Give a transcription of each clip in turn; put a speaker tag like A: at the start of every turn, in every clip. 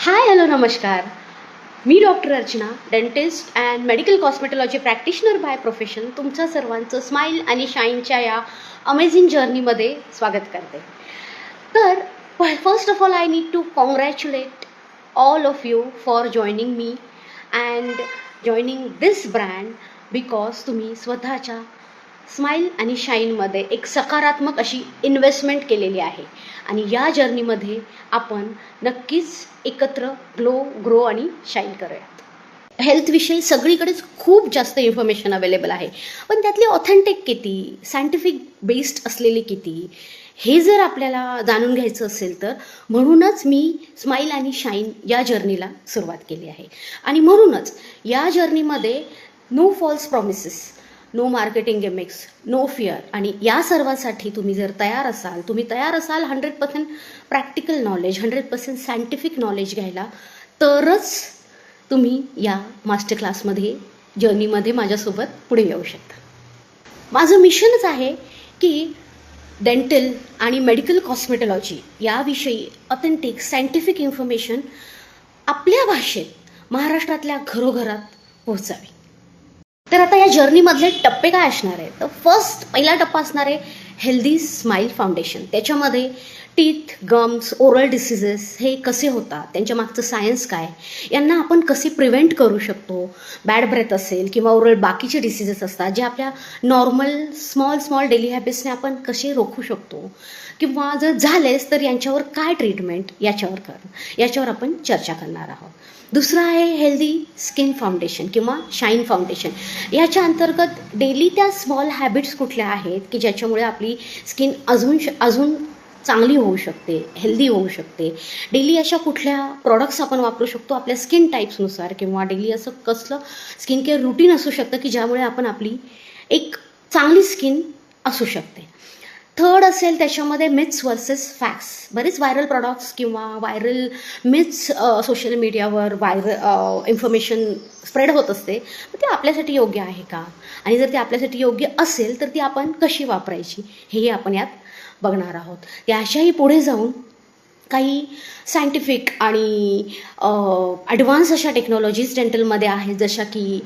A: हाय hello नमस्कार. मी doctor Archana, dentist and medical cosmetology practitioner by profession. तुमचं सर्वांचं स्माईल आणि शाईनच्या या अमेझिंग जर्नीमध्ये स्वागत करते. तर first of all I need to congratulate all of you for joining me and joining this brand because तुम्ही स्वतःच्या स्माईल आणि शाईनमध्ये एक सकारात्मक अशी इन्व्हेस्टमेंट केलेली आहे आणि या जर्नीमध्ये आपण नक्कीच एकत्र ग्रो आणि शाईन करूयात. हेल्थविषयी सगळीकडेच खूप जास्त इन्फॉर्मेशन अवेलेबल आहे, पण त्यातली ऑथेंटिक किती, सायंटिफिक बेस्ड असलेली किती, हे जर आपल्याला जाणून घ्यायचं असेल तर म्हणूनच मी स्माईल आणि शाईन या जर्नीला सुरुवात केली आहे. आणि म्हणूनच या जर्नीमध्ये no false promises, no marketing gimmicks, no fear. आणि या सर्वासाठी तुम्ही जर तयार असाल 100% प्रॅक्टिकल नॉलेज, 100% सायंटिफिक नॉलेज घ्यायला, तरच तुम्ही या मास्टर क्लासमध्ये जर्नीमध्ये माझ्यासोबत पुढे येऊ शकता. माझं मिशनच आहे की डेंटल आणि मेडिकल कॉस्मेटॉलॉजी याविषयी ऑथेंटिक सायंटिफिक इन्फॉर्मेशन आपल्या भाषेत महाराष्ट्रातल्या घरोघरात पोहोचावी. तर आता या जर्नीमधले टप्पे काय असणार आहे? तर पहिला टप्पा असणार आहे हेल्दी स्माईल फाउंडेशन. त्याच्यामध्ये टीथ, गम्स, ओरल डिसीजेस हे कसे होतात, त्यांच्या मागचं सायन्स काय, यांना आपण कसे प्रिव्हेंट करू शकतो. बॅड ब्रेथ असेल किंवा ओरल बाकीचे डिसीजेस असतात जे आपल्या नॉर्मल स्मॉल डेली हॅबिट्सने आपण कसे रोखू शकतो, किंवा जर झालेच तर यांच्यावर काय ट्रीटमेंट, याच्यावर आपण चर्चा करणार आहोत. दुसरं आहे हेल्दी स्किन फाउंडेशन किंवा शाईन फाउंडेशन. याच्या अंतर्गत डेली त्या स्मॉल हॅबिट्स कुठल्या आहेत की ज्याच्यामुळे आपली स्किन अजून चांगली होऊ शकते, हेल्दी होऊ शकते. डेली अशा कुठल्या प्रॉडक्ट्स आपण वापरू शकतो आपल्या स्किन टाईप्सनुसार, किंवा डेली असं कसलं स्किन केअर रुटीन असू शकतं की ज्यामुळे आपण आपली एक चांगली स्किन असू शकते. थर्ड असेल त्याच्यामध्ये मिथ्स वर्सेस फॅक्ट्स. बरेच व्हायरल प्रॉडक्ट्स किंवा व्हायरल मिथ्स सोशल मीडियावर इन्फॉर्मेशन स्प्रेड होत असते. तर ते आपल्यासाठी योग्य आहे का, आणि जर ते आपल्यासाठी योग्य असेल तर ती आपण कशी वापरायची, हेही आपण यात बघणार आहोत. त्याच्याही पुढे जाऊन काही सायंटिफिक आणि ॲडव्हान्स अशा टेक्नॉलॉजीज डेंटलमध्ये आहेत, जशा की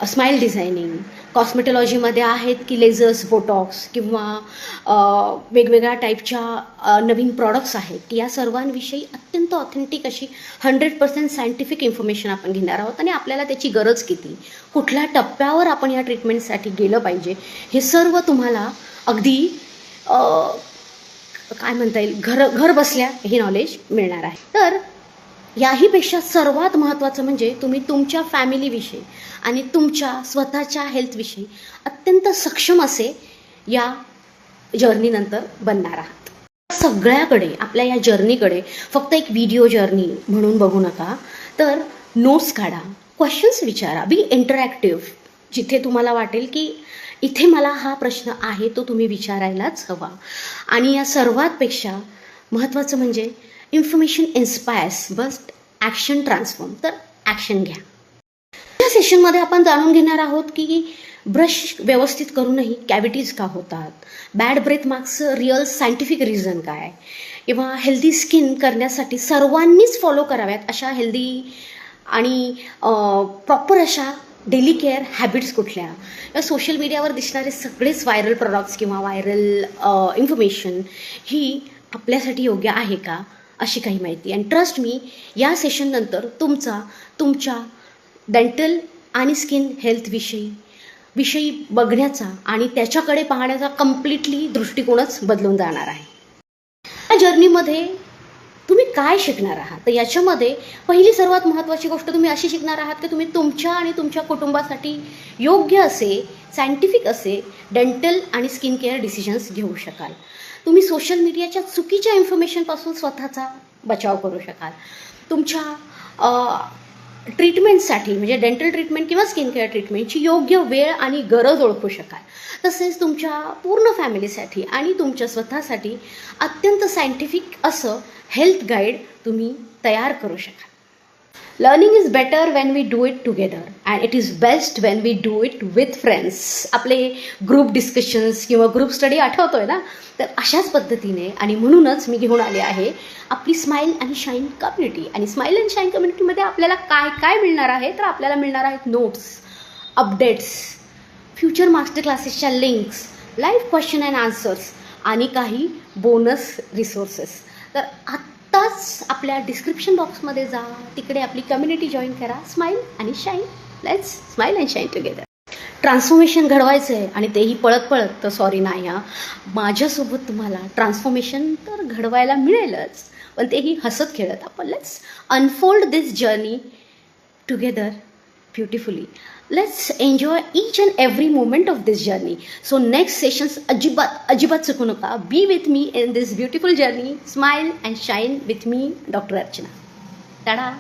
A: स्माईल डिझायनिंग. कॉस्मेटॉलॉजीमध्ये आहेत की लेझर्स, बोटॉक्स किंवा वेगवेगळ्या टाईपच्या नवीन प्रॉडक्ट्स आहेत की या सर्वांविषयी अत्यंत ऑथेंटिक अशी 100% सायंटिफिक इन्फॉर्मेशन आपण घेणार आहोत. आणि आपल्याला त्याची गरज किती, कुठल्या टप्प्यावर आपण या ट्रीटमेंटसाठी गेलं पाहिजे, हे सर्व तुम्हाला अगदी काय म्हणता येईल घर बसल्या हे नॉलेज मिळणार आहे. तर याहीपेक्षा सर्वात महत्त्वाचं म्हणजे तुम्ही तुमच्या फॅमिलीविषयी आणि तुमच्या स्वतःच्या हेल्थविषयी अत्यंत सक्षम असे या जर्नीनंतर बनणार आहात. सगळ्याकडे आपल्या या जर्नीकडे फक्त एक व्हिडिओ जर्नी म्हणून बघू नका, तर नोट्स काढा, क्वेश्चन्स विचारा, बी इंटरॅक्टिव्ह. जिथे तुम्हाला वाटेल की इथे मला हा प्रश्न आहे तो तुम्ही विचारायलाच हवा. आणि या सर्वातपेक्षा महत्त्वाचं म्हणजे information inspires but action transform. तर ॲक्शन घ्या. या सेशनमध्ये आपण जाणून घेणार आहोत की ब्रश व्यवस्थित करूनही कॅव्हिटीज का होतात, बॅड ब्रेथ मागचं रिअल सायंटिफिक रिझन काय, किंवा हेल्दी स्किन करण्यासाठी सर्वांनीच फॉलो कराव्यात अशा हेल्दी आणि प्रॉपर अशा डेली केअर हॅबिट्स कुठल्या. या सोशल मीडियावर दिसणारे सगळेच व्हायरल प्रॉडक्ट्स किंवा व्हायरल इन्फॉर्मेशन ही आपल्यासाठी योग्य आहे का, अशी काही माहिती. आणि ट्रस्ट मी, या सेशननंतर तुमच्या डेंटल आणि स्किन हेल्थविषयी बघण्याचा आणि त्याच्याकडे पाहण्याचा कम्प्लिटली दृष्टिकोनच बदलून जाणार आहे. या जर्नीमध्ये तुम्ही काय शिकणार आहात? तर याच्यामध्ये पहिली सर्वात महत्त्वाची गोष्ट तुम्ही अशी शिकणार आहात की तुम्ही तुमच्या आणि तुमच्या कुटुंबासाठी योग्य असे, सायंटिफिक असे डेंटल आणि स्किन केअर डिसिजन्स घेऊ शकाल. तुम्ही सोशल मीडियाच्या चुकीच्या इन्फॉर्मेशनपासून स्वतःचा बचाव करू शकाल. तुमच्या ट्रीटमेंटसाठी म्हणजे डेंटल ट्रीटमेंट किंवा स्किन केअर ट्रीटमेंटची योग्य वेळ आणि गरज ओळखू शकाल. तसेच तुमच्या पूर्ण फॅमिलीसाठी आणि तुमच्या स्वतःसाठी अत्यंत सायंटिफिक असं हेल्थ गाईड तुम्ही तयार करू शकाल. Learning is better when we do it together and it is best when we do it with friends. आपले ग्रुप डिस्कशन्स किंवा ग्रुप स्टडी आठवतोय ना, तर अशाच पद्धतीने आणि म्हणूनच मी घेऊन आले आहे आपली स्माईल आणि शाईन कम्युनिटी. आणि स्माईल अँड शाईन कम्युनिटीमध्ये आपल्याला काय काय मिळणार आहे, तर आपल्याला मिळणार आहेत नोट्स, अपडेट्स, फ्युचर मास्टर क्लासेसच्या links, live question and answers आणि काही बोनस रिसोर्सेस. तर आत्ताच आपल्या डिस्क्रिप्शन बॉक्समध्ये जा, तिकडे आपली कम्युनिटी जॉईन करा, स्माईल आणि shine. Let's smile and shine together. Transformation घडवायचं आहे आणि तेही पळत पळत, तर सॉरी नाही हां, माझ्यासोबत तुम्हाला ट्रान्सफॉर्मेशन तर घडवायला मिळेलच, पण तेही हसत खेळत. आपण let's unfold this journey together beautifully. Let's enjoy each and every moment of this journey. So next sessions अजिबात चुकू नका. बी with me in this beautiful journey. Smile and shine with me, doctor Archana. टाडा.